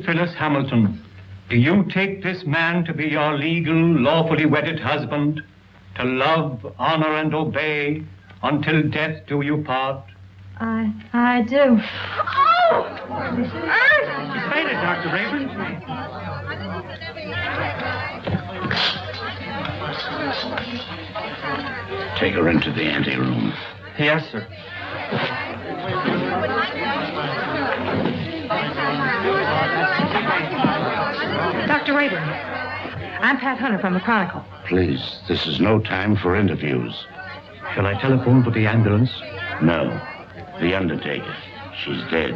Phyllis Hamilton, do you take this man to be your legal, lawfully wedded husband, to love, honor, and obey, until death do you part? I do. Oh! She fainted, Dr. Rayburn. Take her into the anteroom. Yes, sir. Dr. Rayburn, I'm Pat Hunter from the Chronicle. Please, this is no time for interviews. Shall I telephone for the ambulance? No. The undertaker. She's dead.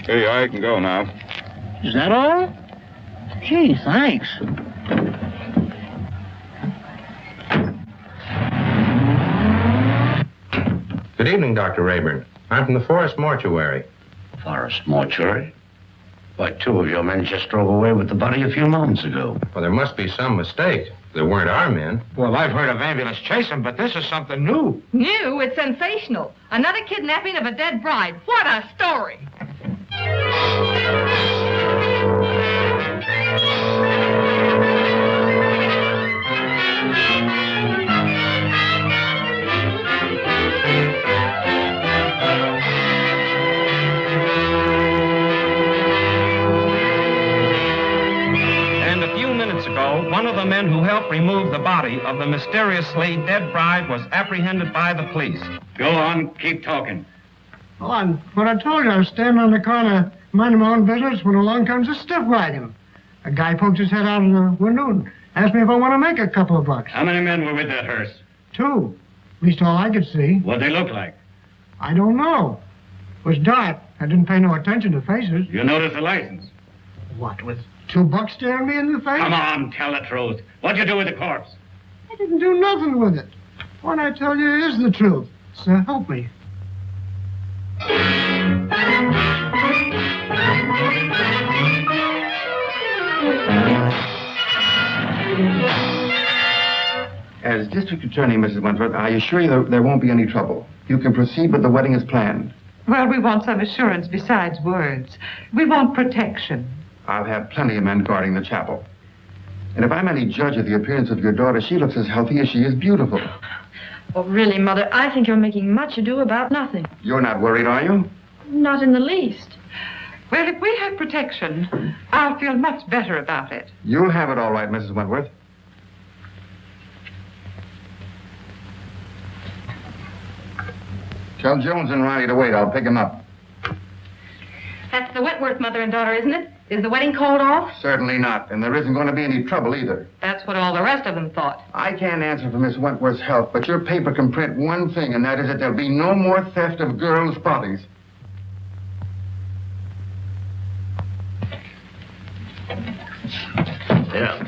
Hey, I can go now. Is that all? Gee, thanks. Good evening, Dr. Rayburn. I'm from the Forest Mortuary. Forest Mortuary? Why, two of your men just drove away with the body a few moments ago. Well, there must be some mistake. They weren't our men. Well, I've heard of ambulance chasing, but this is something new. New? It's sensational. Another kidnapping of a dead bride. What a story! And a few minutes ago, one of the men who helped remove the body of the mysteriously dead bride was apprehended by the police. Go on, keep talking. Oh, what I told you, I was standing on the corner, minding my own business, when along comes a stiff riding. A guy poked his head out of the window and asked me if I want to make a couple of bucks. How many men were with that hearse? 2. At least all I could see. What'd they look like? I don't know. It was dark. I didn't pay no attention to faces. You noticed the license? What, with 2 bucks staring me in the face? Come on, tell the truth. What'd you do with the corpse? I didn't do nothing with it. What I tell you is the truth. So help me. As District Attorney, Mrs. Wentworth, I assure you there won't be any trouble. You can proceed with the wedding as planned. Well, we want some assurance besides words. We want protection. I'll have plenty of men guarding the chapel. And if I'm any judge of the appearance of your daughter, she looks as healthy as she is beautiful. Oh, really, Mother, I think you're making much ado about nothing. You're not worried, are you? Not in the least. Well, if we have protection, I'll feel much better about it. You'll have it all right, Mrs. Wentworth. Tell Jones and Riley to wait. I'll pick him up. That's the Wentworth mother and daughter, isn't it? Is the wedding called off? Certainly not. And there isn't going to be any trouble either. That's what all the rest of them thought. I can't answer for Miss Wentworth's health, but your paper can print one thing, and that is that there'll be no more theft of girls' bodies. Yeah.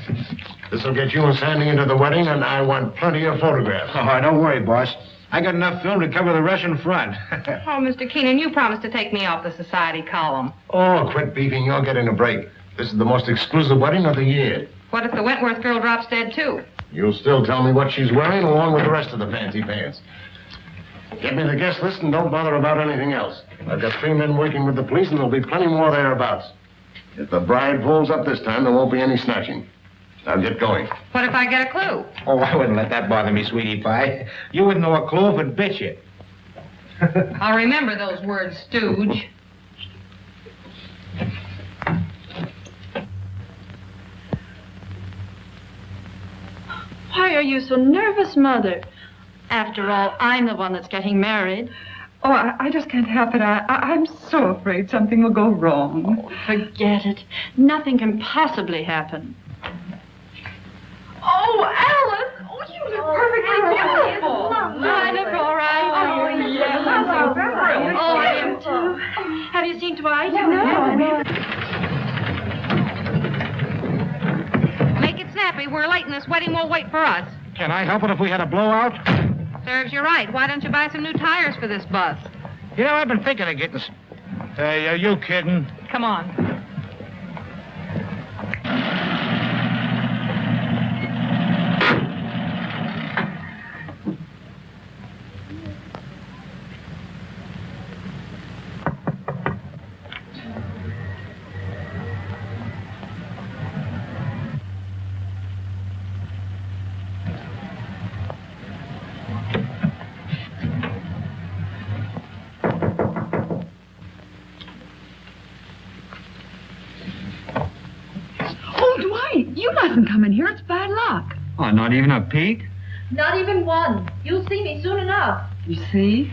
This'll get you and Sandy into the wedding, and I want plenty of photographs. Oh, don't worry, boss. I got enough film to cover the Russian front. Oh, Mr. Keenan, you promised to take me off the society column. Oh, quit beefing. You're getting a break. This is the most exclusive wedding of the year. What if the Wentworth girl drops dead, too? You'll still tell me what she's wearing, along with the rest of the fancy pants. Get me the guest list and don't bother about anything else. I've got 3 men working with the police, and there'll be plenty more thereabouts. If the bride pulls up this time, there won't be any snatching. Now get going. What if I get a clue? Oh, I wouldn't let that bother me, sweetie pie. You wouldn't know a clue if it bit you. I'll remember those words, stooge. Why are you so nervous, Mother? After all, I'm the one that's getting married. Oh, I just can't help it. I'm so afraid something will go wrong. Oh, forget it. Nothing can possibly happen. Oh, Dwight? No. Make it snappy. We're late and this wedding won't wait for us. Can I help it if we had a blowout? Serves you right. Why don't you buy some new tires for this bus? You know, I've been thinking of getting... Hey, are you kidding? Come on. You mustn't come in here. It's bad luck. Oh, not even a peek? Not even one. You'll see me soon enough. You see?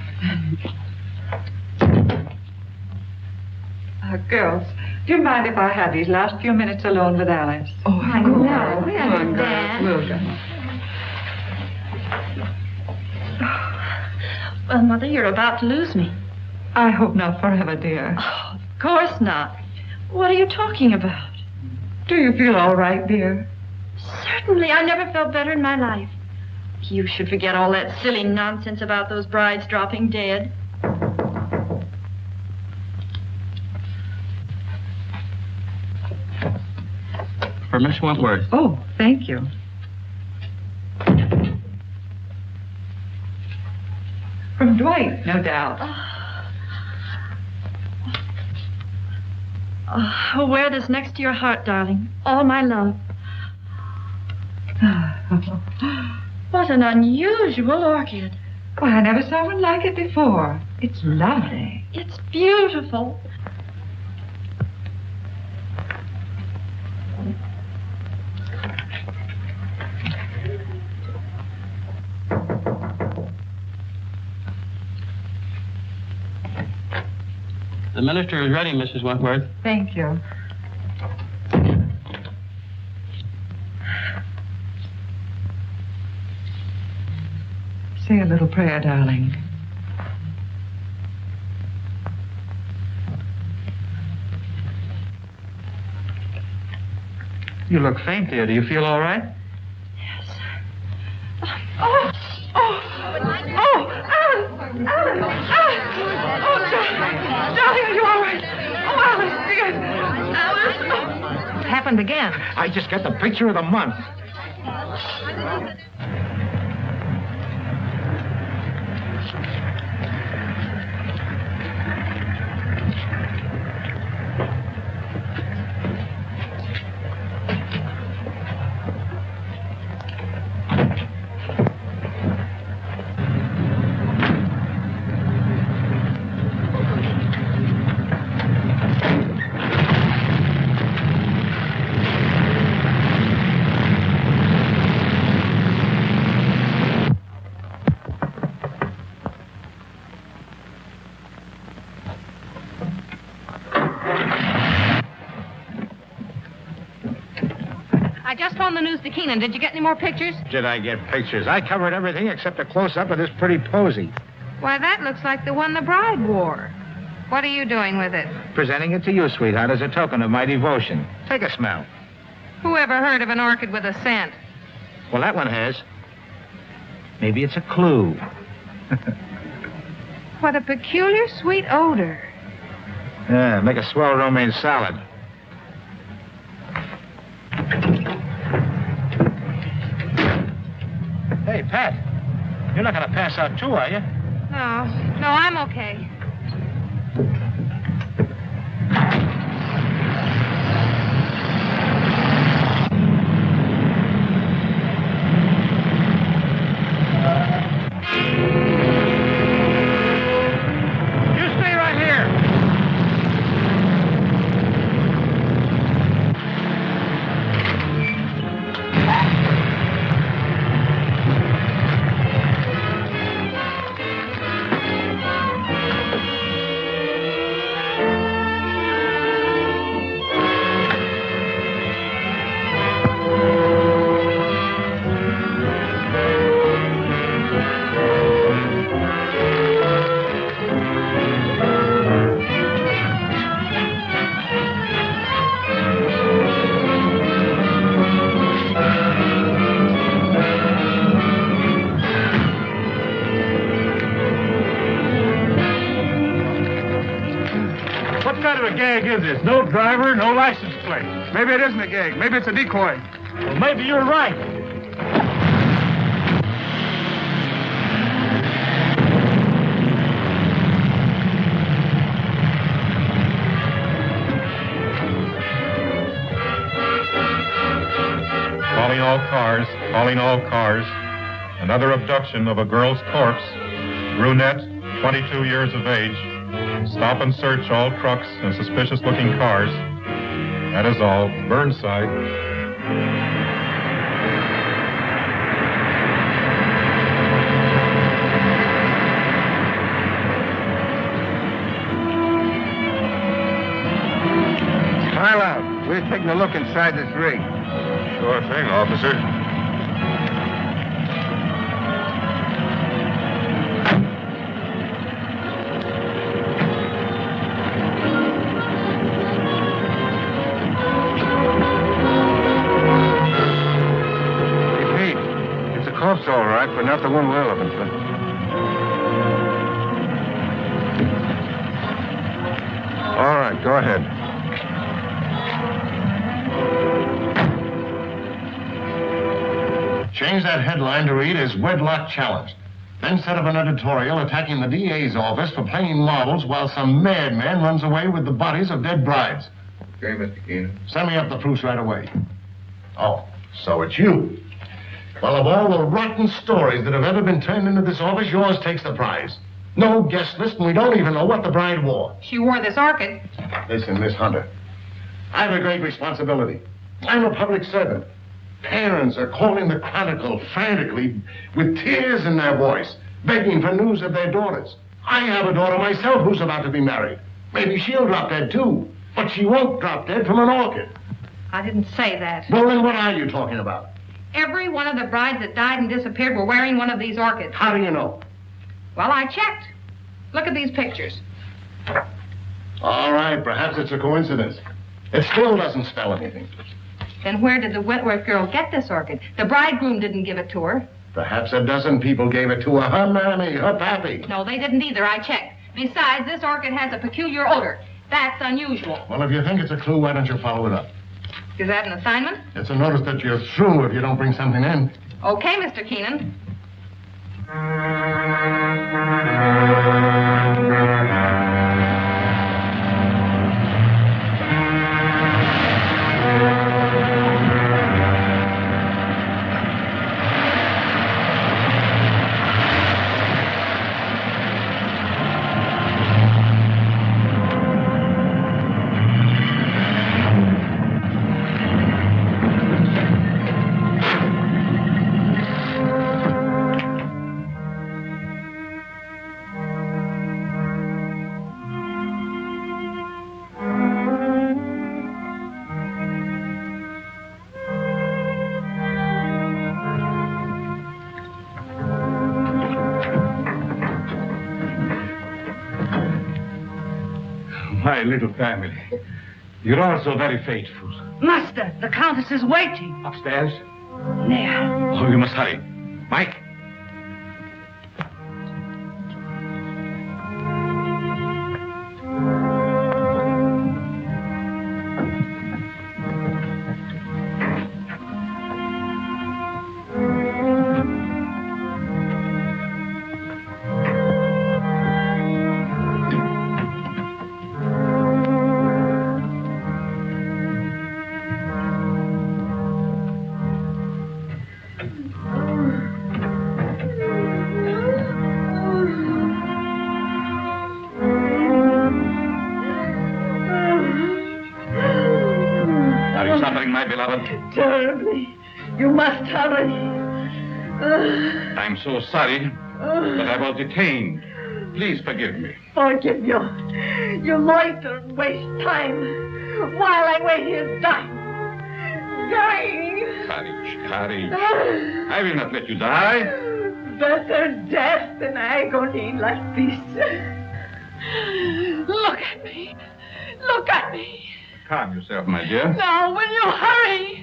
Girls, do you mind if I have these last few minutes alone with Alice? Oh, I know. We understand. We'll go. Well, Mother, you're about to lose me. I hope not forever, dear. Oh, of course not. What are you talking about? Do you feel all right, dear? Certainly. I never felt better in my life. You should forget all that silly nonsense about those brides dropping dead. For Miss Wentworth. Oh, thank you. From Dwight, no doubt. Oh, wear this next to your heart, darling. All my love. What an unusual orchid. Why, I never saw one like it before. It's lovely. It's beautiful. The minister is ready, Mrs. Wentworth. Thank you. Say a little prayer, darling. You look faint, dear. Do you feel all right? Yes. Oh, Alice! Oh, darling, are you all right? Oh, Alice, dear. Alice. It happened again. I just got the picture of the month. I just phoned the news to Keenan. Did you get any more pictures? Did I get pictures? I covered everything except a close-up of this pretty posy. Why, that looks like the one the bride wore. What are you doing with it? Presenting it to you, sweetheart, as a token of my devotion. Take a smell. Who ever heard of an orchid with a scent? Well, that one has. Maybe it's a clue. What a peculiar sweet odor. Yeah, make a swell romaine salad. Hey, Pat, you're not going to pass out too, are you? No, I'm okay. You stay right here. kind of a gag is this? No driver, no license plate. Maybe it isn't a gag. Maybe it's a decoy. Well, maybe you're right. Calling all cars. Another abduction of a girl's corpse. Brunette, 22 years of age. Stop and search all trucks and suspicious-looking cars. That is all. Burnside. Smile out. We're taking a look inside this rig. Sure thing, officer. Corpse, all right, but not the one we're looking for. All right, go ahead. Change that headline to read as wedlock challenged. Then set up an editorial attacking the DA's office for playing marbles while some madman runs away with the bodies of dead brides. Okay, Mr. Keenan. Send me up the proofs right away. Oh, so it's you. Well, of all the rotten stories that have ever been turned into this office, yours takes the prize. No guest list, and we don't even know what the bride wore. She wore this orchid. Listen, Miss Hunter, I have a great responsibility. I'm a public servant. Parents are calling the Chronicle frantically with tears in their voice, begging for news of their daughters. I have a daughter myself who's about to be married. Maybe she'll drop dead, too. But she won't drop dead from an orchid. I didn't say that. Well, then what are you talking about? Every one of the brides that died and disappeared were wearing one of these orchids. How do you know? Well, I checked. Look at these pictures. All right, perhaps it's a coincidence. It still doesn't spell anything. Then where did the Wentworth girl get this orchid? The bridegroom didn't give it to her. Perhaps a dozen people gave it to her. Her mammy, her pappy. No, they didn't either. I checked. Besides, this orchid has a peculiar odor. That's unusual. Well, if you think it's a clue, why don't you follow it up? Is that an assignment? It's a notice that you're through if you don't bring something in. Okay, Mr. Keenan. My little family. You're all so very faithful. Master, the Countess is waiting. Upstairs? There. Oh, we must hurry. Mike? Terribly. You must hurry. I'm so sorry that I was detained. Please forgive me. Forgive you. You loiter and waste time while I wait here dying. Dying. Courage. I will not let you die. Better death than agony like this. Look at me. Look at me. Calm yourself, my dear. Now, will you hurry?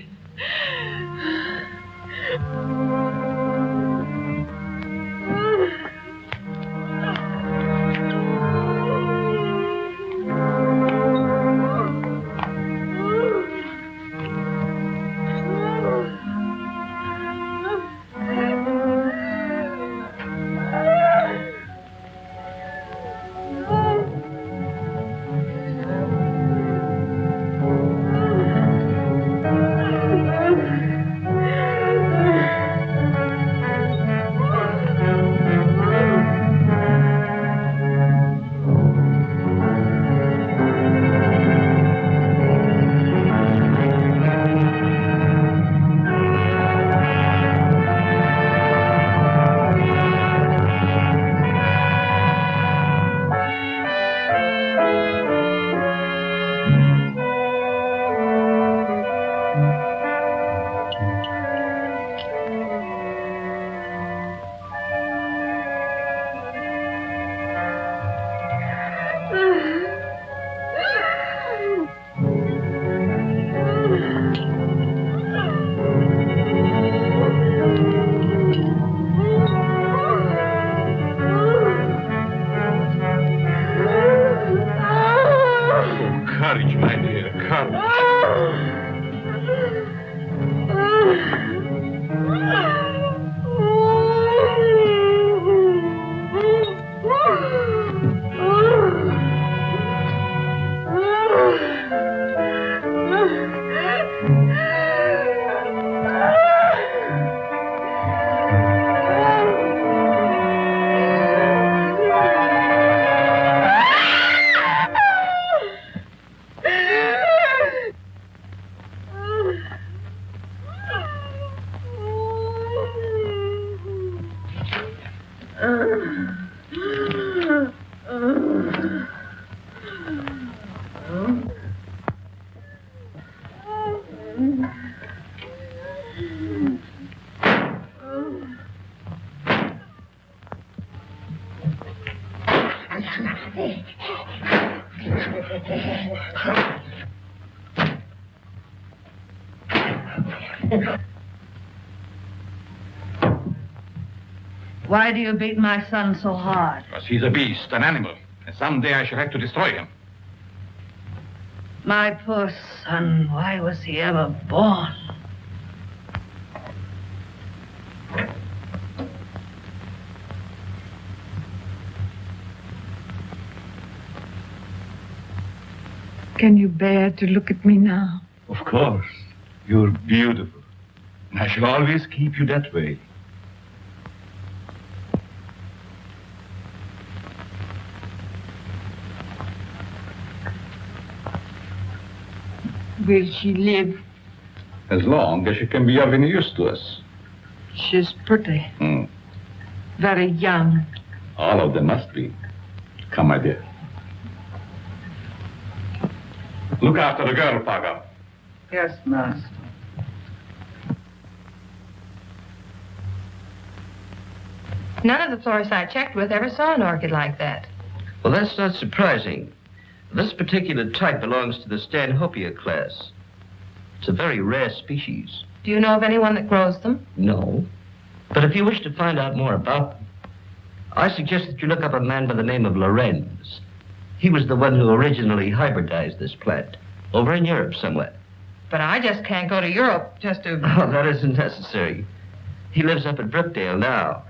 Why do you beat my son so hard? Because he's a beast, an animal. And someday I shall have to destroy him. My poor son, why was he ever born? Can you bear to look at me now? Of course. You're beautiful. And I shall always keep you that way. Will she live? As long as she can be of any use to us. She's pretty. Very young. All of them must be. Come, my dear. Look after the girl, Paga. Yes, master. None of the florists I checked with ever saw an orchid like that. Well, that's not surprising. This particular type belongs to the 𝕮𝖆𝖆𝖗 class. It's a very rare species. Do you know of anyone that grows them? No. But if you wish to find out more about them, I suggest that you look up a man by the name of Lorenz. He was the one who originally hybridized this plant, over in Europe somewhere. But I just can't go to Europe just to... Oh, that isn't necessary. He lives up at Brookdale now.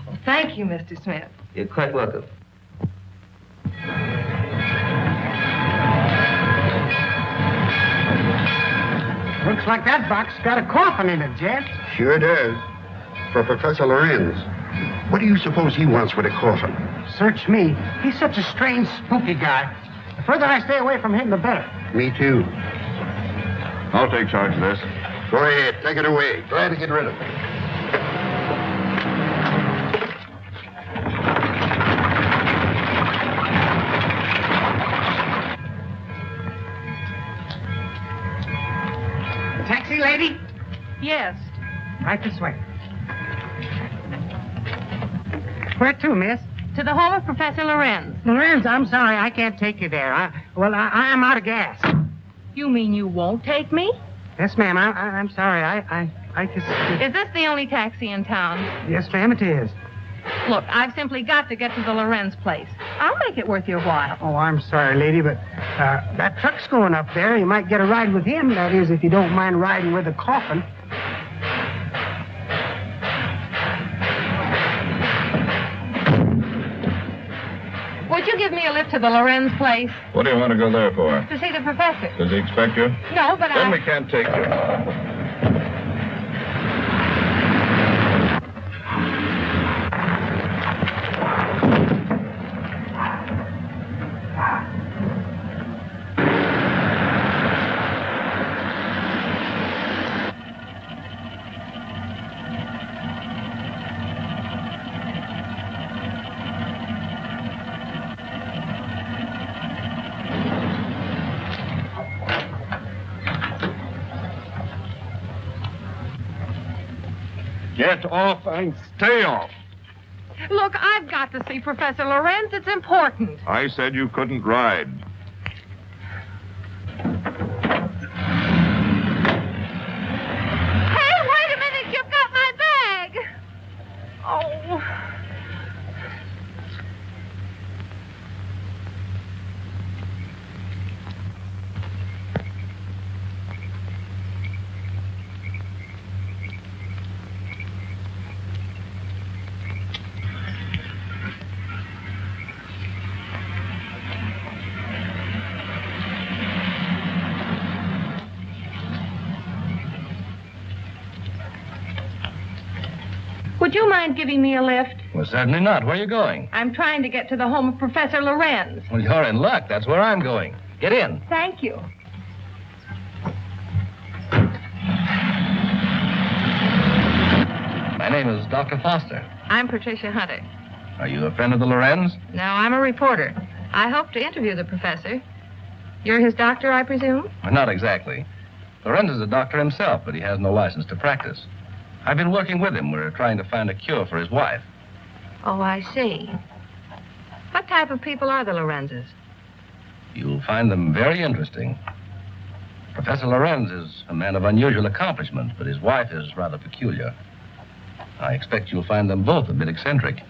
Well, thank you, Mr. Smith. You're quite welcome. Looks like that box got a coffin in it, Jet. Sure does. For Professor Lorenz. What do you suppose he wants with a coffin? Search me. He's such a strange, spooky guy. The further I stay away from him, the better. Me too. I'll take charge of this. Go ahead, take it away. Glad to get rid of it. Taxi, lady? Yes. Right this way. Where to, miss? To the home of Professor Lorenz. Lorenz, I'm sorry, I can't take you there. I'm out of gas. You mean you won't take me? Yes, ma'am. I'm sorry. I just... Is this the only taxi in town? Yes, ma'am, it is. Look, I've simply got to get to the Lorenz place. I'll make it worth your while. Oh, I'm sorry, lady, but that truck's going up there. You might get a ride with him. That is, if you don't mind riding with a coffin. Would you give me a lift to the Lorenz place? What do you want to go there for? To see the professor. Does he expect you? No, but Then we can't take you. Get off and stay off. Look, I've got to see Professor Lorenz. It's important. I said you couldn't ride. Hey, wait a minute. You've got my bag. Oh. Would you mind giving me a lift? Well, certainly not. Where are you going? I'm trying to get to the home of Professor Lorenz. Well, you're in luck. That's where I'm going. Get in. Thank you. My name is Dr. Foster. I'm Patricia Hunter. Are you a friend of the Lorenz? No, I'm a reporter. I hope to interview the professor. You're his doctor, I presume? Well, not exactly. Lorenz is a doctor himself, but he has no license to practice. I've been working with him. We're trying to find a cure for his wife. Oh, I see. What type of people are the Lorenzes? You'll find them very interesting. Professor Lorenz is a man of unusual accomplishment, but his wife is rather peculiar. I expect you'll find them both a bit eccentric.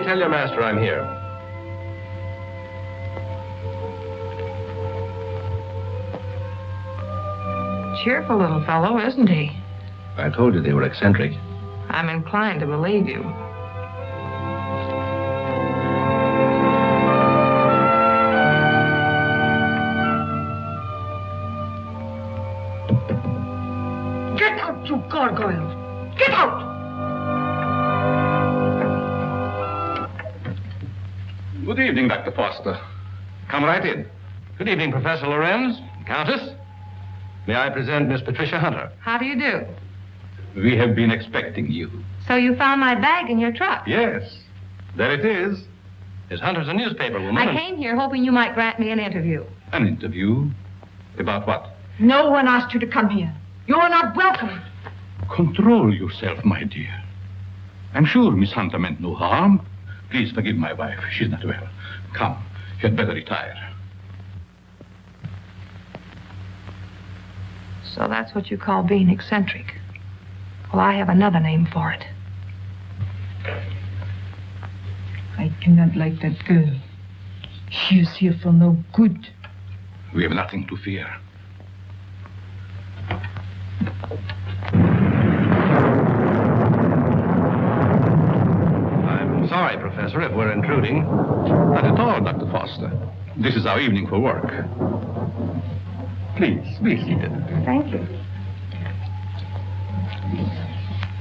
Tell your master I'm here. Cheerful little fellow, isn't he? I told you they were eccentric. I'm inclined to believe you. Get out, you gargoyle! Get out! Good evening, Dr. Foster. Come right in. Good evening, Professor Lorenz. Countess. May I present Miss Patricia Hunter? How do you do? We have been expecting you. So you found my bag in your truck? Yes. There it is. Miss Hunter's a newspaper woman. I came here hoping you might grant me an interview. An interview? About what? No one asked you to come here. You are not welcome. Control yourself, my dear. I'm sure Miss Hunter meant no harm. Please forgive my wife. She's not well. Come, you had better retire. So that's what you call being eccentric. Well, I have another name for it. I do not like that girl. She is here for no good. We have nothing to fear. I'm sorry, Professor, if we're intruding. Not at all, Dr. Foster. This is our evening for work. Please, be seated. Thank you.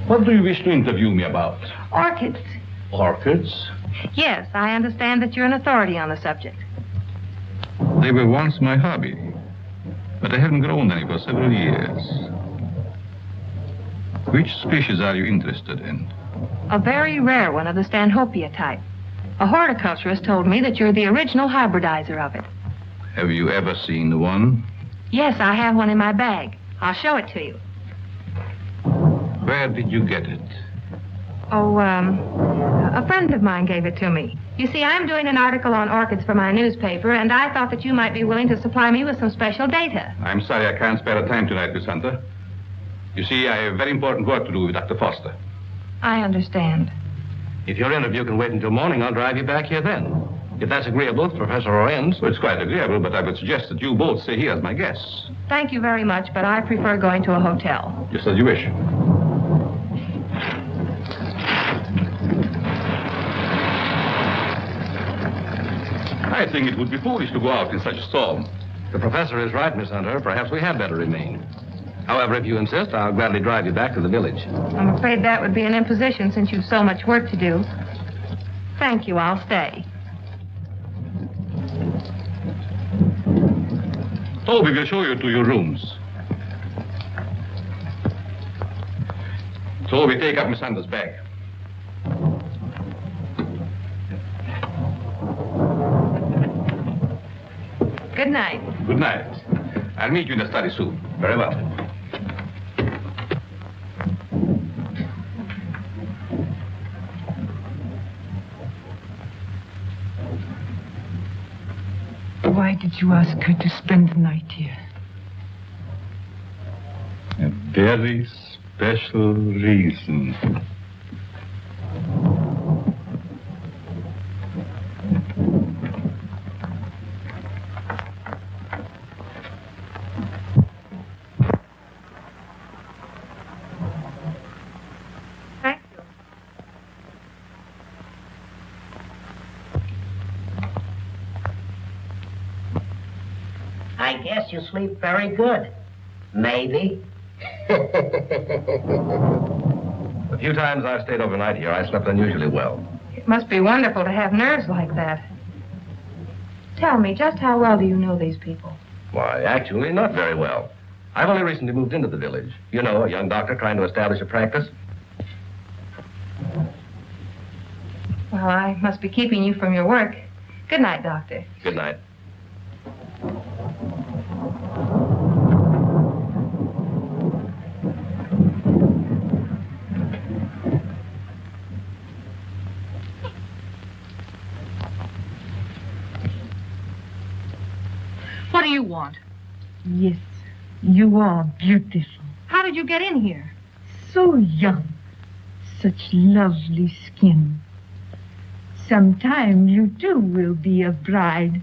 What do you wish to interview me about? Orchids. Orchids? Yes, I understand that you're an authority on the subject. They were once my hobby, but I haven't grown any for several years. Which species are you interested in? A very rare one of the 𝕮𝖆𝖆𝖗 type. A horticulturist told me that you're the original hybridizer of it. Have you ever seen one? Yes, I have one in my bag. I'll show it to you. Where did you get it? Oh, a friend of mine gave it to me. You see, I'm doing an article on orchids for my newspaper, and I thought that you might be willing to supply me with some special data. I'm sorry I can't spare a time tonight, Miss Hunter. You see, I have very important work to do with Dr. Foster. I understand. If your interview can wait until morning, I'll drive you back here then. If that's agreeable to Professor Lorenz. Well, it's quite agreeable, but I would suggest that you both stay here as my guests. Thank you very much, but I prefer going to a hotel. Just as you wish. I think it would be foolish to go out in such a storm. The professor is right, Miss Hunter. Perhaps we had better remain. However, if you insist, I'll gladly drive you back to the village. I'm afraid that would be an imposition since you've so much work to do. Thank you, I'll stay. Toby will show you to your rooms. Toby, take up Miss Hunter's bag. Good night. Good night. I'll meet you in the study soon. Very well. Why did you ask her to spend the night here? A very special reason. I guess you sleep very good. Maybe. The few times I've stayed overnight here, I slept unusually well. It must be wonderful to have nerves like that. Tell me, just how well do you know these people? Why, actually, not very well. I've only recently moved into the village. You know, a young doctor trying to establish a practice. Well, I must be keeping you from your work. Good night, Doctor. Good night. What do you want? Yes, you are beautiful. How did you get in here? So young. Such lovely skin. Sometime you too will be a bride.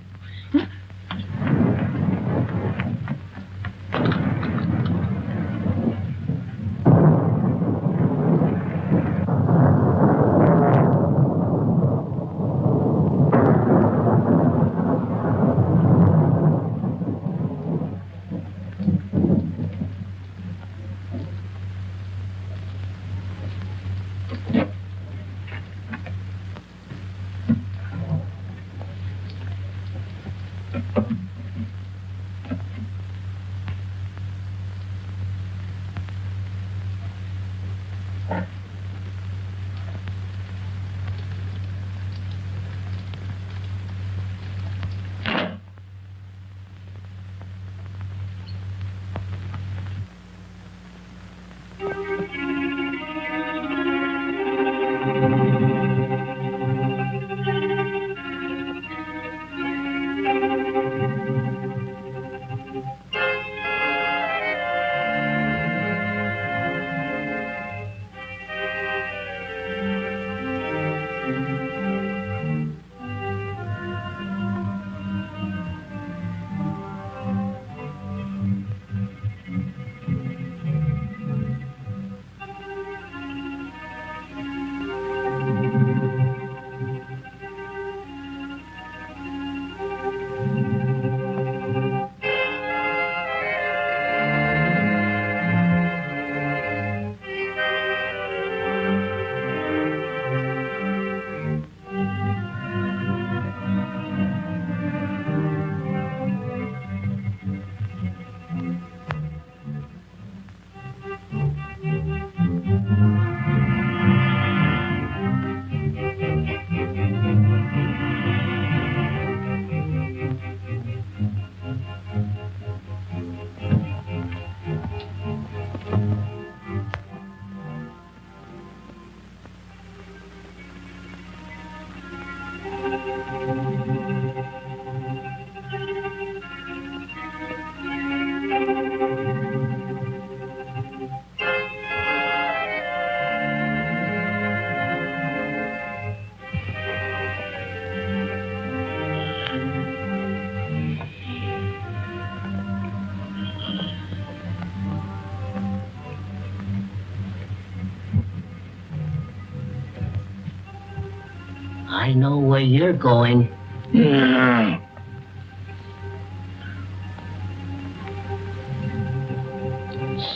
I know where you're going.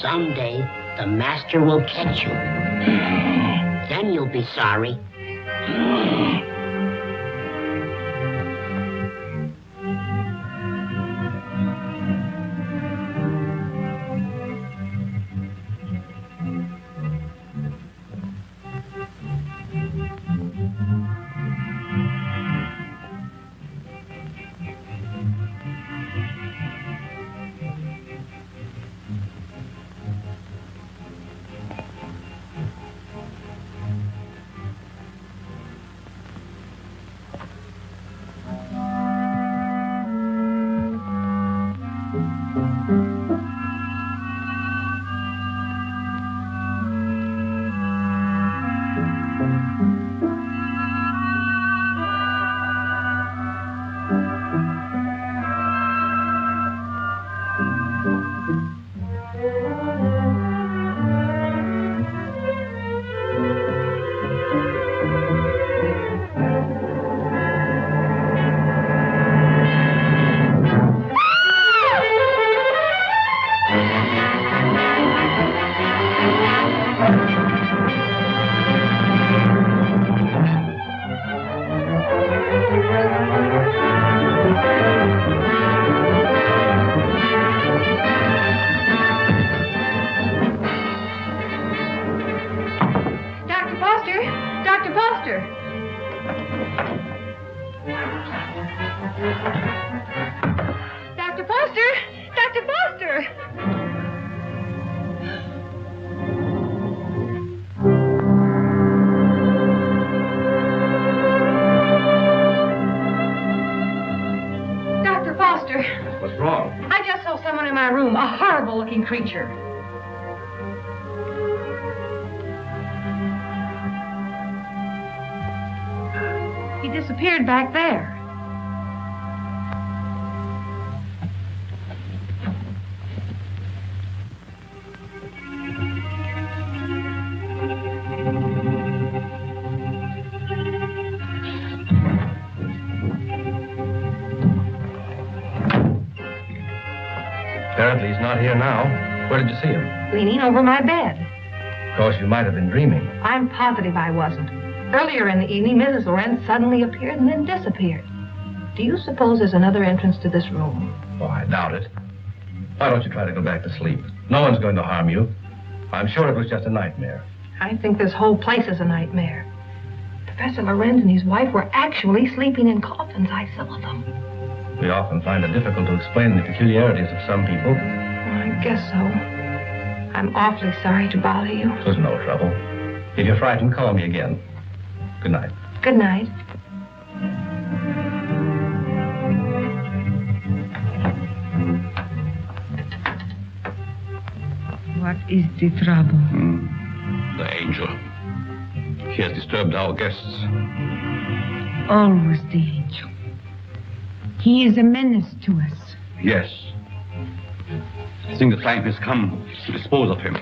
Someday, the master will catch you. Then you'll be sorry. Foster. Dr. Foster! Dr. Foster! Dr. Foster! What's wrong? I just saw someone in my room, a horrible-looking creature. He disappeared back there. Apparently he's not here now. Where did you see him? Leaning over my bed. Of course, you might have been dreaming. I'm positive I wasn't. Earlier in the evening, Mrs. Lorenz suddenly appeared and then disappeared. Do you suppose there's another entrance to this room? Oh, I doubt it. Why don't you try to go back to sleep? No one's going to harm you. I'm sure it was just a nightmare. I think this whole place is a nightmare. Professor Lorenz and his wife were actually sleeping in coffins. I saw them. We often find it difficult to explain the peculiarities of some people. I guess so. I'm awfully sorry to bother you. It was no trouble. If you're frightened, call me again. Good night. Good night. What is the trouble? The angel. He has disturbed our guests. Always the angel. He is a menace to us. Yes. I think the time has come to dispose of him.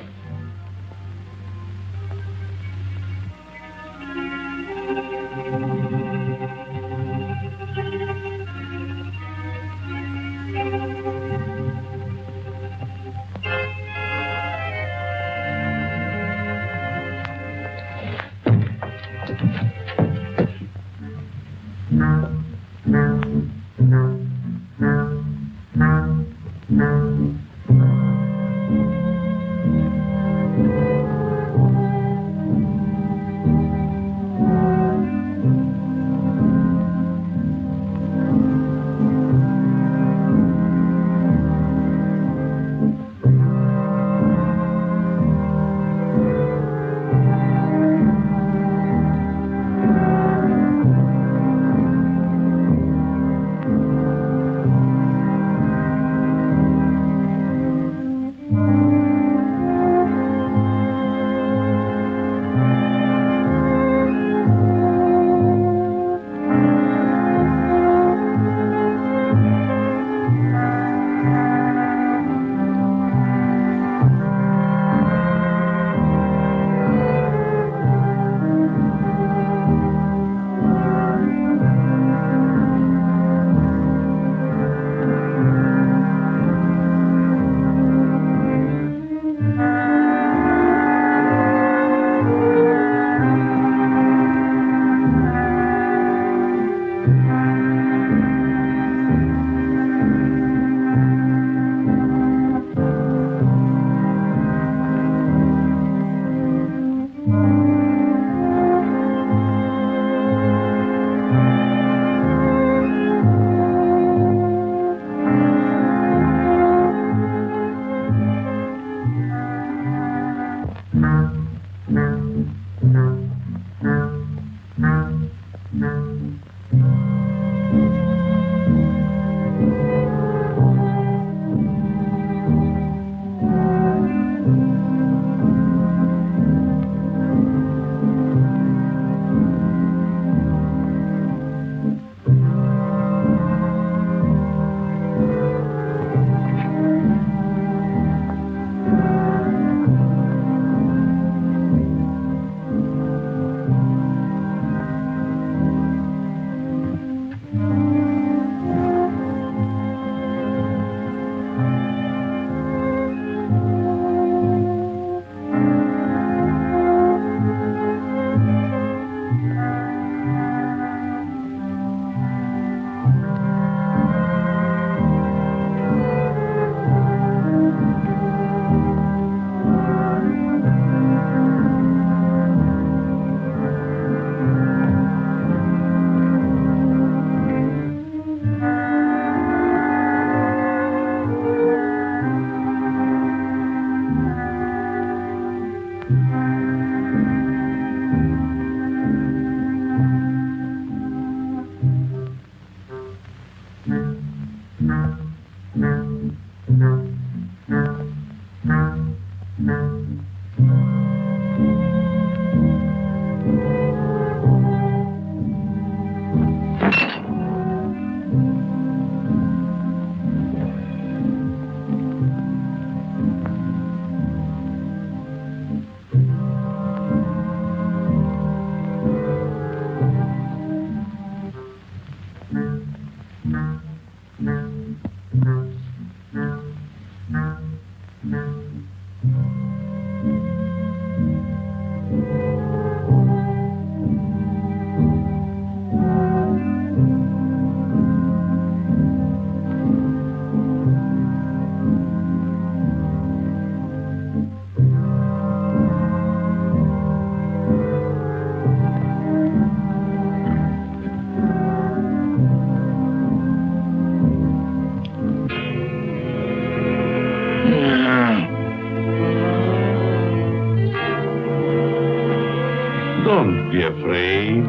Don't be afraid,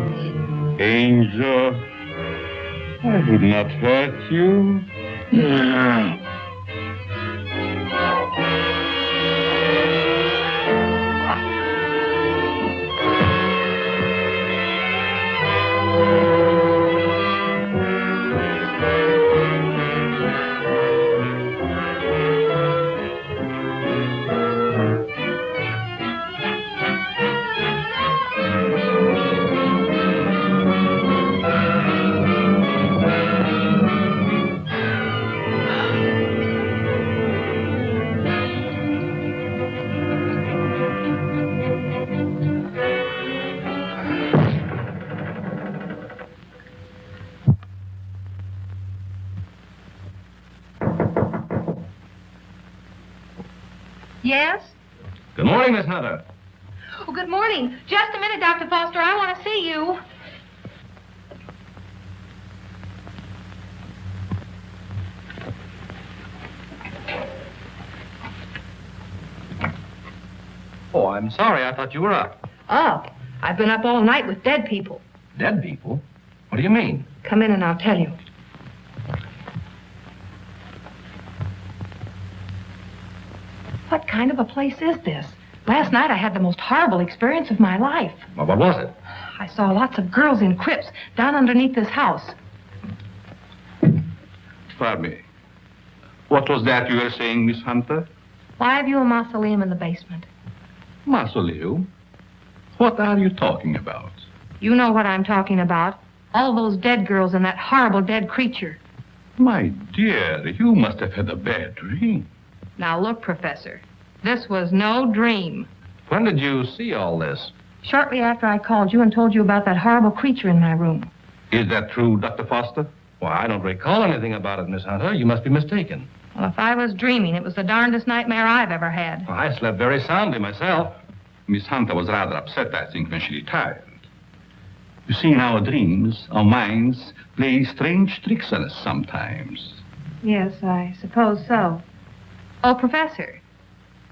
angel. I would not hurt you. Yes? Good morning, Miss Hunter. Oh, good morning. Just a minute, Dr. Foster. I want to see you. Oh, I'm sorry. I thought you were up. Up? I've been up all night with dead people. Dead people? What do you mean? Come in and I'll tell you. What kind of a place is this? Last night I had the most horrible experience of my life. Well, what was it? I saw lots of girls in crypts down underneath this house. Pardon me. What was that you were saying, Miss Hunter? Why have you a mausoleum in the basement? Mausoleum? What are you talking about? You know what I'm talking about. All those dead girls and that horrible dead creature. My dear, you must have had a bad dream. Now look, Professor, this was no dream. When did you see all this? Shortly after I called you and told you about that horrible creature in my room. Is that true, Dr. Foster? Well, I don't recall anything about it, Miss Hunter. You must be mistaken. Well, if I was dreaming, it was the darndest nightmare I've ever had. Well, I slept very soundly myself. Miss Hunter was rather upset, I think, when she retired. You see, in our dreams, our minds play strange tricks on us sometimes. Yes, I suppose so. Oh, Professor,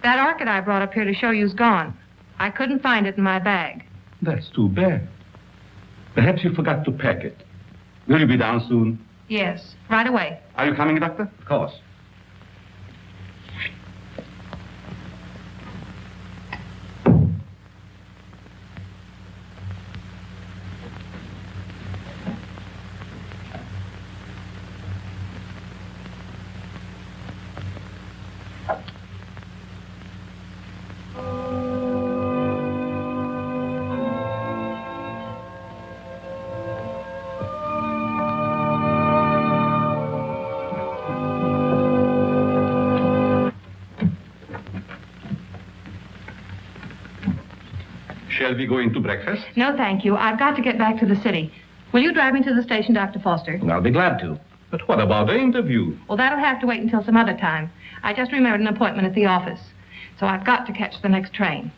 that orchid I brought up here to show you's gone. I couldn't find it in my bag. That's too bad. Perhaps you forgot to pack it. Will you be down soon? Yes, right away. Are you coming, Doctor? Of course. Shall we go into breakfast? No, thank you. I've got to get back to the city. Will you drive me to the station, Dr. Foster? I'll be glad to. But what about the interview? Well, that'll have to wait until some other time. I just remembered an appointment at the office. So I've got to catch the next train.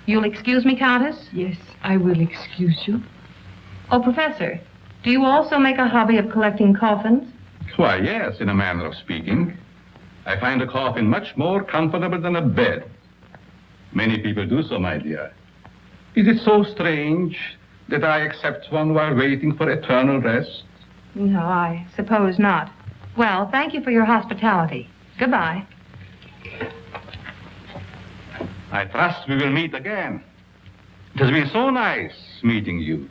You'll excuse me, Countess? Yes, I will excuse you. Oh, Professor, do you also make a hobby of collecting coffins? Why, yes, in a manner of speaking. I find a coffin much more comfortable than a bed. Many people do so, my dear. Is it so strange that I accept one while waiting for eternal rest? No, I suppose not. Well, thank you for your hospitality. Goodbye. I trust we will meet again. It has been so nice meeting you.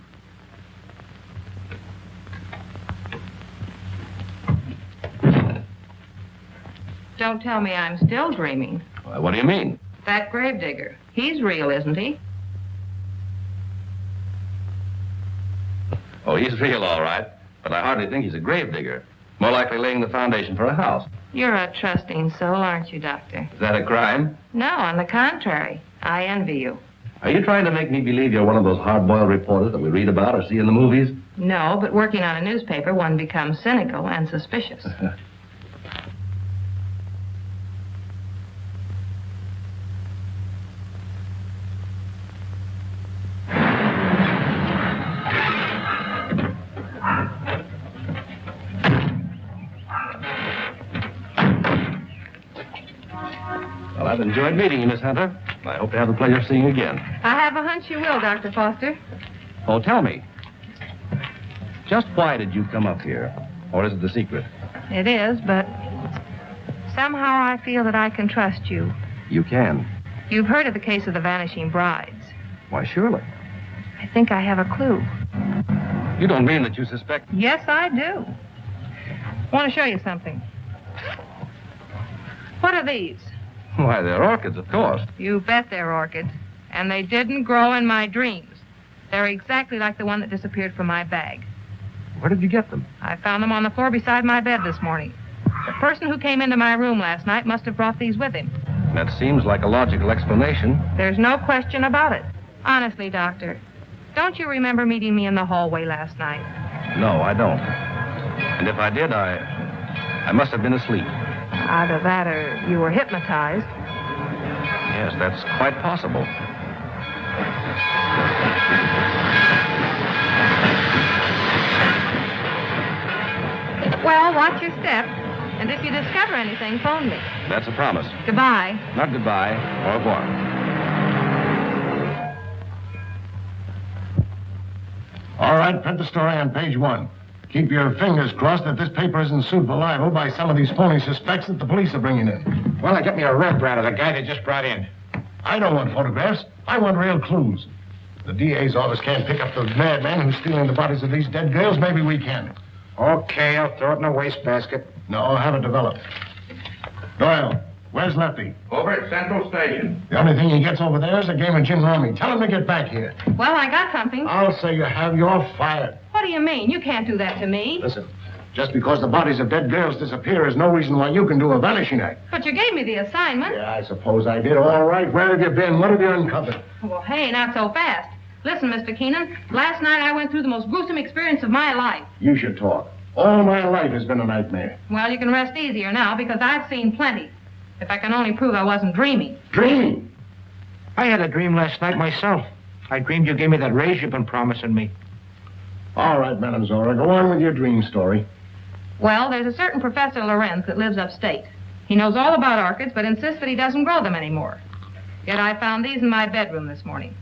Don't tell me I'm still dreaming. Why, what do you mean? That gravedigger. He's real, isn't he? Oh, he's real, all right. But I hardly think he's a gravedigger. More likely laying the foundation for a house. You're a trusting soul, aren't you, Doctor? Is that a crime? No, on the contrary. I envy you. Are you trying to make me believe you're one of those hard-boiled reporters that we read about or see in the movies? No, but working on a newspaper, one becomes cynical and suspicious. Well, I've enjoyed meeting you, Miss Hunter. I hope to have the pleasure of seeing you again. I have a hunch you will, Dr. Foster. Oh, tell me. Just why did you come up here? Or is it the secret? It is, but somehow I feel that I can trust you. You can. You've heard of the case of the vanishing brides. Why, surely. I think I have a clue. You don't mean that you suspect... Yes, I do. I want to show you something. What are these? Why, they're orchids, of course. You bet they're orchids. And they didn't grow in my dreams. They're exactly like the one that disappeared from my bag. Where did you get them? I found them on the floor beside my bed this morning. The person who came into my room last night must have brought these with him. That seems like a logical explanation. There's no question about it. Honestly, Doctor, don't you remember meeting me in the hallway last night? No, I don't. And if I did, I must have been asleep. Either that or you were hypnotized. Yes, that's quite possible. Well, watch your step. And if you discover anything, phone me. That's a promise. Goodbye. Not goodbye. Au revoir. All right, print the story on page 1. Keep your fingers crossed that this paper isn't sued for libel by some of these phony suspects that the police are bringing in. Well, I get me a rembrandt of the guy they just brought in. I don't want photographs. I want real clues. The DA's office can't pick up the madman who's stealing the bodies of these dead girls. Maybe we can. Okay, I'll throw it in a wastebasket. No, I'll have it developed. Doyle, where's Lefty? Over at Central Station. The only thing he gets over there is a game of gin rummy. Tell him to get back here. Well, I got something. I'll say you have. You're fired. What do you mean? You can't do that to me. Listen, just because the bodies of dead girls disappear is no reason why you can do a vanishing act. But you gave me the assignment. Yeah, I suppose I did. All right, where have you been? What have you uncovered? Well, hey, not so fast. Listen, Mr. Keenan, last night I went through the most gruesome experience of my life. You should talk. All my life has been a nightmare. Well, you can rest easier now because I've seen plenty. If I can only prove I wasn't dreaming. Dreaming? I had a dream last night myself. I dreamed you gave me that raise you've been promising me. All right, Madam Zora, go on with your dream story. Well, there's a certain Professor Lorenz that lives upstate. He knows all about orchids, but insists that he doesn't grow them anymore. Yet I found these in my bedroom this morning.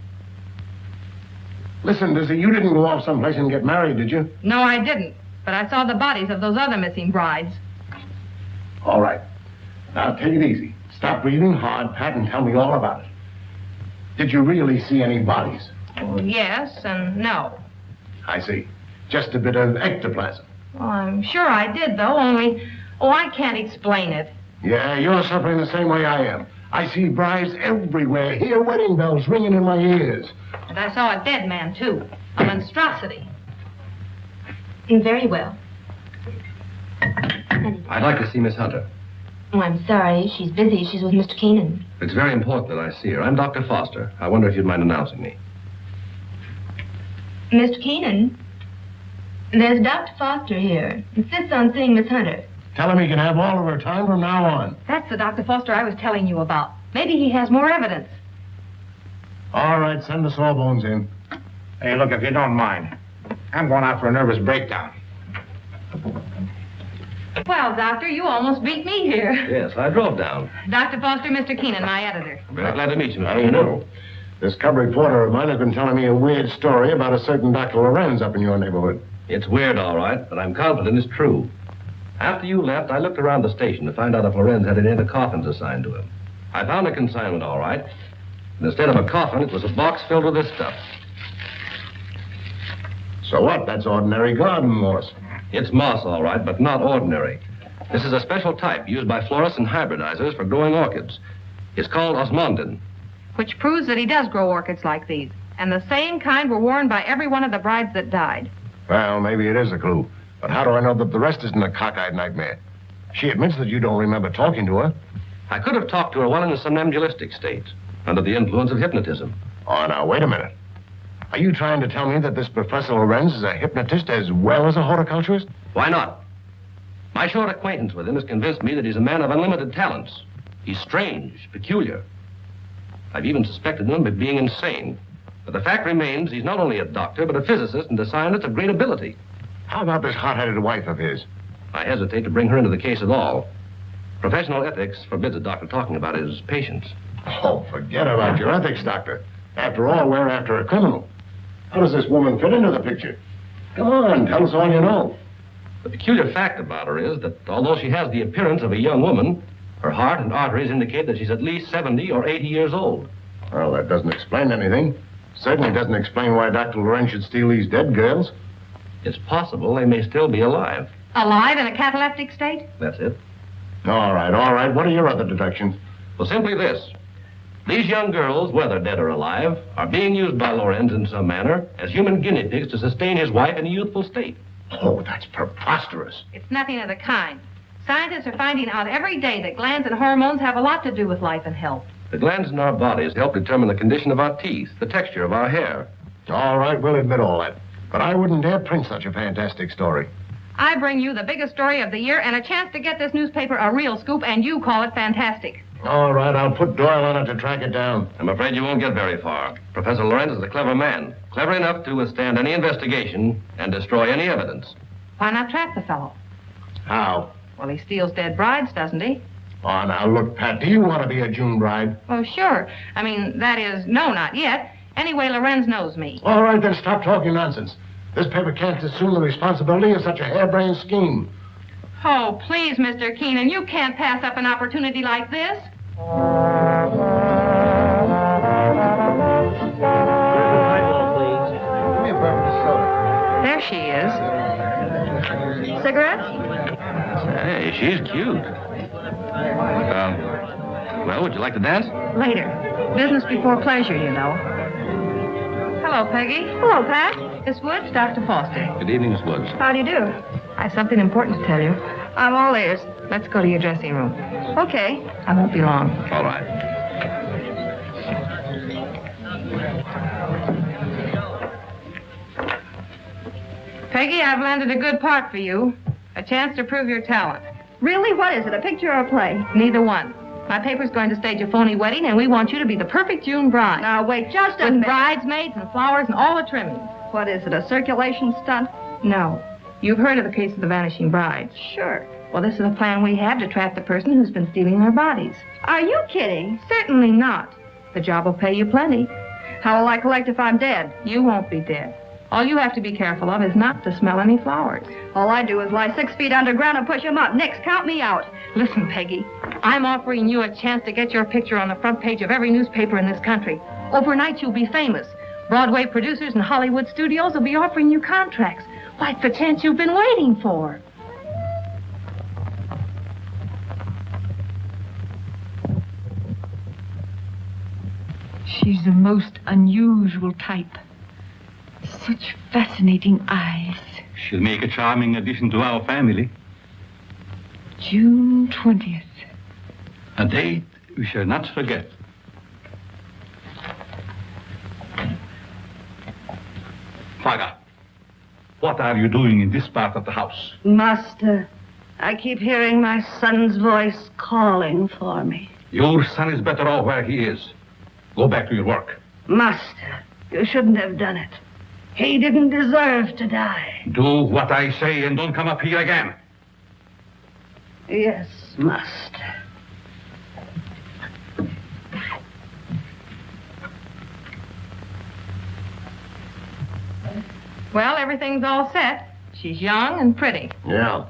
Listen, Dizzy, you didn't go off someplace and get married, did you? No, I didn't. But I saw the bodies of those other missing brides. All right. Now, take it easy. Stop breathing hard, Pat, and tell me all about it. Did you really see any bodies? Oh, yes and no. I see. Just a bit of ectoplasm. Well, I'm sure I did, though, only... Oh, I can't explain it. Yeah, you're suffering the same way I am. I see brides everywhere. Hear wedding bells ringing in my ears. And I saw a dead man, too. A monstrosity. Very well. I'd like to see Miss Hunter. Oh, I'm sorry. She's busy. She's with Mr. Keenan. It's very important that I see her. I'm Dr. Foster. I wonder if you'd mind announcing me. Mr. Keenan, there's Dr. Foster here. Insists on seeing Miss Hunter. Tell him he can have all of her time from now on. That's the Dr. Foster I was telling you about. Maybe he has more evidence. All right, send the sawbones in. Hey, look, if you don't mind, I'm going out for a nervous breakdown. Well, Doctor, you almost beat me here. Yes, I drove down. Dr. Foster, Mr. Keenan, my editor. Very glad to meet you, Mr. I Keenan. know. This cub reporter of mine has been telling me a weird story about a certain Dr. Lorenz up in your neighborhood. It's weird, all right, but I'm confident it's true. After you left, I looked around the station to find out if Lorenz had any other coffins assigned to him. I found a consignment, all right. And instead of a coffin, it was a box filled with this stuff. So what? That's ordinary garden moss. It's moss, all right, but not ordinary. This is a special type used by florists and hybridizers for growing orchids. It's called osmundin. Which proves that he does grow orchids like these. And the same kind were worn by every one of the brides that died. Well, maybe it is a clue. But how do I know that the rest isn't a cockeyed nightmare? She admits that you don't remember talking to her. I could have talked to her while in a somnambulistic state, under the influence of hypnotism. Oh, now, wait a minute. Are you trying to tell me that this Professor Lorenz is a hypnotist as well as a horticulturist? Why not? My short acquaintance with him has convinced me that he's a man of unlimited talents. He's strange, peculiar. I've even suspected him of being insane. But the fact remains he's not only a doctor, but a physicist and a scientist of great ability. How about this hot-headed wife of his? I hesitate to bring her into the case at all. Professional ethics forbids a doctor talking about his patients. Oh, forget about your ethics, Doctor. After all, we're after a criminal. How does this woman fit into the picture? Come on, tell us all you know. The peculiar fact about her is that although she has the appearance of a young woman, her heart and arteries indicate that she's at least 70 or 80 years old. Well, that doesn't explain anything. Certainly doesn't explain why Dr. Lorenz should steal these dead girls. It's possible they may still be alive. Alive in a cataleptic state? That's it. All right. What are your other deductions? Well, simply this. These young girls, whether dead or alive, are being used by Lorenz in some manner as human guinea pigs to sustain his wife in a youthful state. Oh, that's preposterous. It's nothing of the kind. Scientists are finding out every day that glands and hormones have a lot to do with life and health. The glands in our bodies help determine the condition of our teeth, the texture of our hair. All right, we'll admit all that. But I wouldn't dare print such a fantastic story. I bring you the biggest story of the year and a chance to get this newspaper a real scoop, and you call it fantastic. All right, I'll put Doyle on it to track it down. I'm afraid you won't get very far. Professor Lorenz is a clever man, clever enough to withstand any investigation and destroy any evidence. Why not trap the fellow? How? Well, he steals dead brides, doesn't he? Oh, now, look, Pat, do you want to be a June bride? Oh, sure. I mean, that is, no, not yet. Anyway, Lorenz knows me. All right, then stop talking nonsense. This paper can't assume the responsibility of such a harebrained scheme. Oh, please, Mr. Keenan, you can't pass up an opportunity like this. There she is. Cigarettes? Hey, she's cute. Well, would you like to dance? Later. Business before pleasure, you know. Hello, Peggy. Hello, Pat. Miss Woods, Dr. Foster. Good evening, Miss Woods. How do you do? I have something important to tell you. I'm all ears. Let's go to your dressing room. Okay. I won't be long. All right. Peggy, I've landed a good part for you. A chance to prove your talent. Really? What is it, a picture or a play? Neither one. My paper's going to stage a phony wedding, and we want you to be the perfect June bride. Now, wait just a minute. With bridesmaids and flowers and all the trimmings. What is it, a circulation stunt? No. You've heard of the case of the vanishing brides. Sure. Well, this is a plan we have to trap the person who's been stealing their bodies. Are you kidding? Certainly not. The job will pay you plenty. How will I collect if I'm dead? You won't be dead. All you have to be careful of is not to smell any flowers. All I do is lie 6 feet underground and push them up. Nix, count me out. Listen, Peggy, I'm offering you a chance to get your picture on the front page of every newspaper in this country. Overnight, you'll be famous. Broadway producers and Hollywood studios will be offering you contracts. Why, it's the chance you've been waiting for. She's the most unusual type. Such fascinating eyes. She'll make a charming addition to our family. June 20th. A date we shall not forget. Father, what are you doing in this part of the house? Master, I keep hearing my son's voice calling for me. Your son is better off where he is. Go back to your work. Master, you shouldn't have done it. He didn't deserve to die. Do what I say and don't come up here again. Yes, Master. Well, everything's all set. She's young and pretty. Yeah.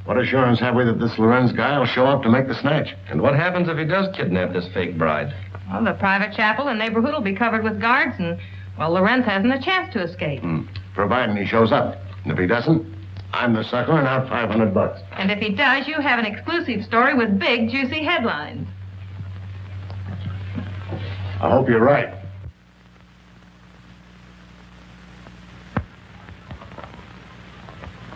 What assurance have we that this Lorenz guy will show up to make the snatch? And what happens if he does kidnap this fake bride? Well, the private chapel and neighborhood will be covered with guards, and, well, Lorenz hasn't a chance to escape. Providing he shows up. And if he doesn't, I'm the sucker and out $500. And if he does, you have an exclusive story with big, juicy headlines. I hope you're right.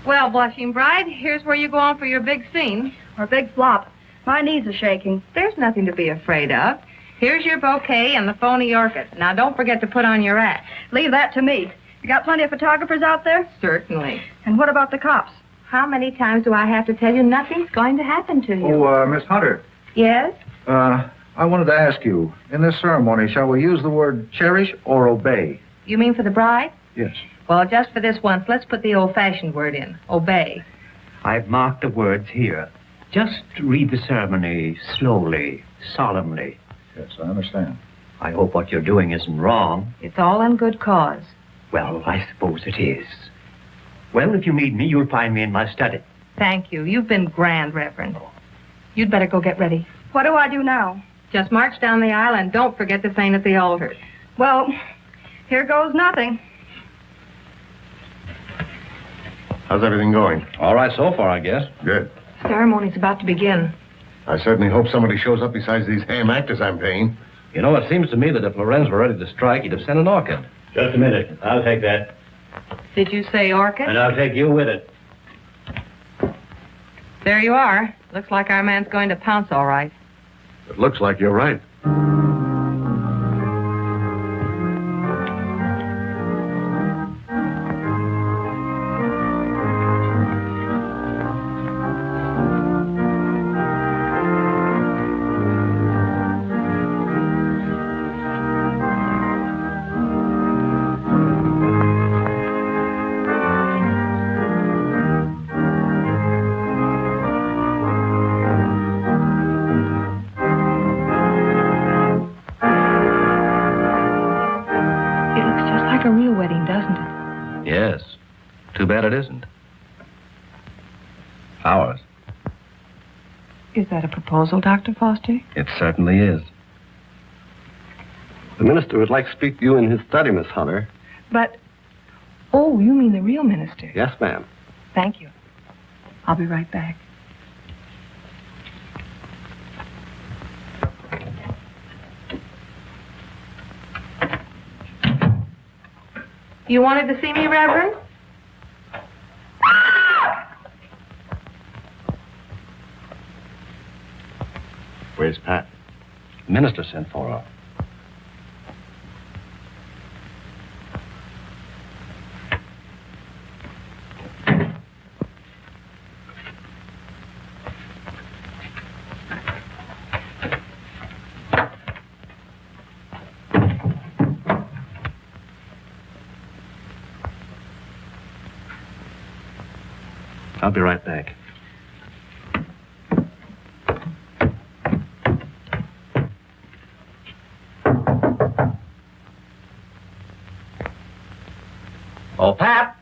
Well, blushing bride, here's where you go on for your big scene. Or big flop. My knees are shaking. There's nothing to be afraid of. Here's your bouquet and the phony orchid. Now, don't forget to put on your act. Leave that to me. You got plenty of photographers out there? Certainly. And what about the cops? How many times do I have to tell you nothing's going to happen to you? Oh, Miss Hunter. Yes? I wanted to ask you, in this ceremony, shall we use the word cherish or obey? You mean for the bride? Yes. Well, just for this once, let's put the old-fashioned word in. Obey. I've marked the words here. Just read the ceremony slowly, solemnly. Yes, I understand. I hope what you're doing isn't wrong. It's all in good cause. Well, I suppose it is. Well, if you need me, you'll find me in my study. Thank you. You've been grand, Reverend. You'd better go get ready. What do I do now? Just march down the aisle and don't forget to sing at the altar. Well, here goes nothing. How's everything going? All right so far, I guess. Good. Ceremony's about to begin. I certainly hope somebody shows up besides these ham actors I'm paying. You know, it seems to me that if Lorenz were ready to strike, he'd have sent an orchid. Just a minute. I'll take that. Did you say orchid? And I'll take you with it. There you are. Looks like our man's going to pounce all right. It looks like you're right. Yes. Too bad it isn't. Ours. Is that a proposal, Dr. Foster? It certainly is. The minister would like to speak to you in his study, Miss Hunter. But, oh, you mean the real minister? Yes, ma'am. Thank you. I'll be right back. You wanted to see me, Reverend? Where's Pat? The minister sent for her. I'll be right back. Oh, Pat!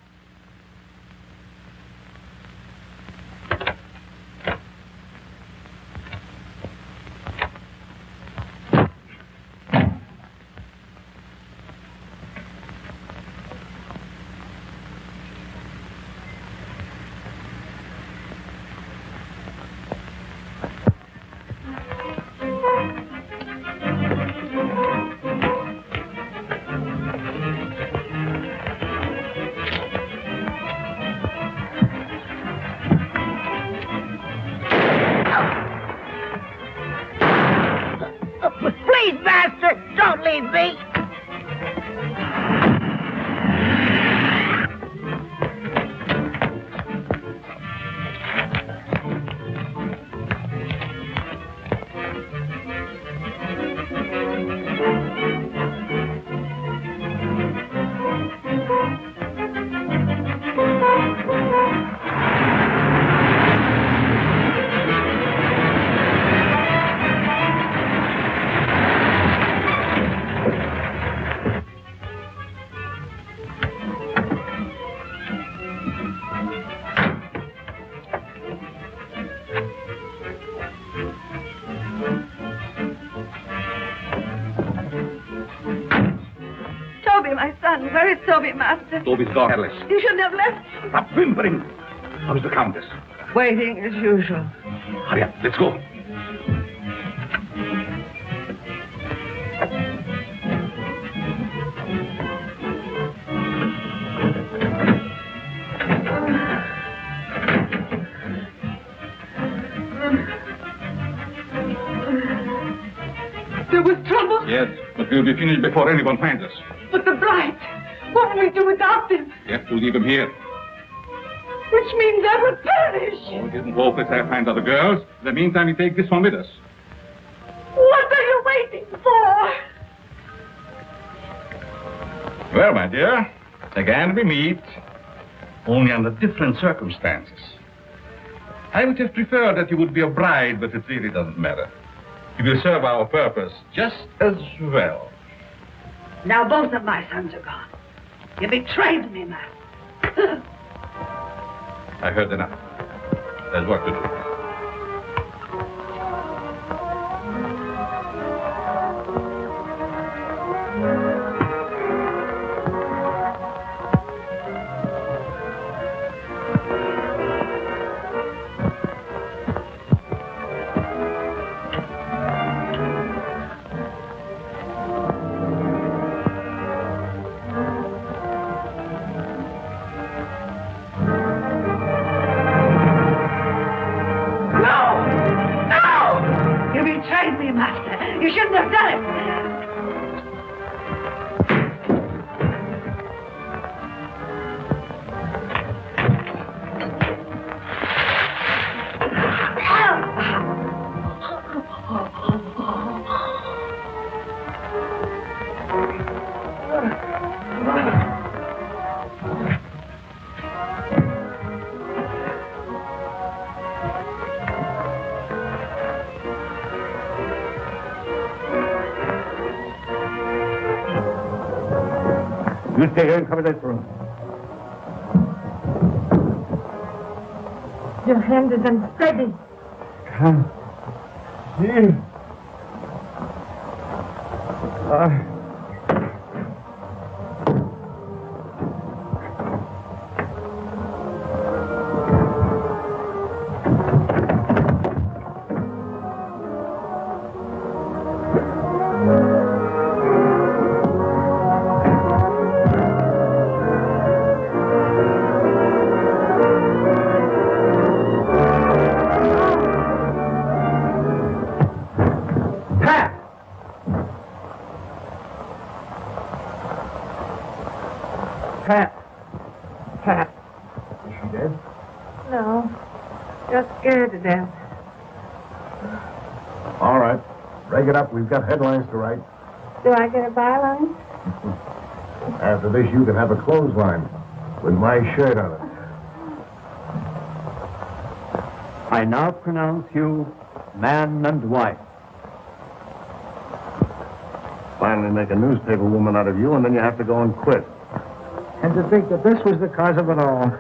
Please, Master, don't leave me. Where is Toby, Master? Toby's gone, Alice. You shouldn't have left. Stop whimpering. How is the Countess? Waiting as usual. Hurry up, let's go. There was trouble? Yes, but we'll be finished before anyone finds us. But the bride, what will we do without them? We have to leave him here. Which means I will perish. Oh, it isn't hopeless. I'll find other girls. In the meantime, we take this one with us. What are you waiting for? Well, my dear, again we meet, only under different circumstances. I would have preferred that you would be a bride, but it really doesn't matter. He will serve our purpose just as well. Now both of my sons are gone. You betrayed me, Master. I heard enough. There's work to do. You shouldn't have done it. You stay here and cover this room. Your hand is unsteady. Come. Here. Pat. Is she dead? No. Just scared to death. All right. Break it up. We've got headlines to write. Do I get a byline? After this, you can have a clothesline with my shirt on it. I now pronounce you man and wife. Finally make a newspaper woman out of you, and then you have to go and quit. And to think that this was the cause of it all.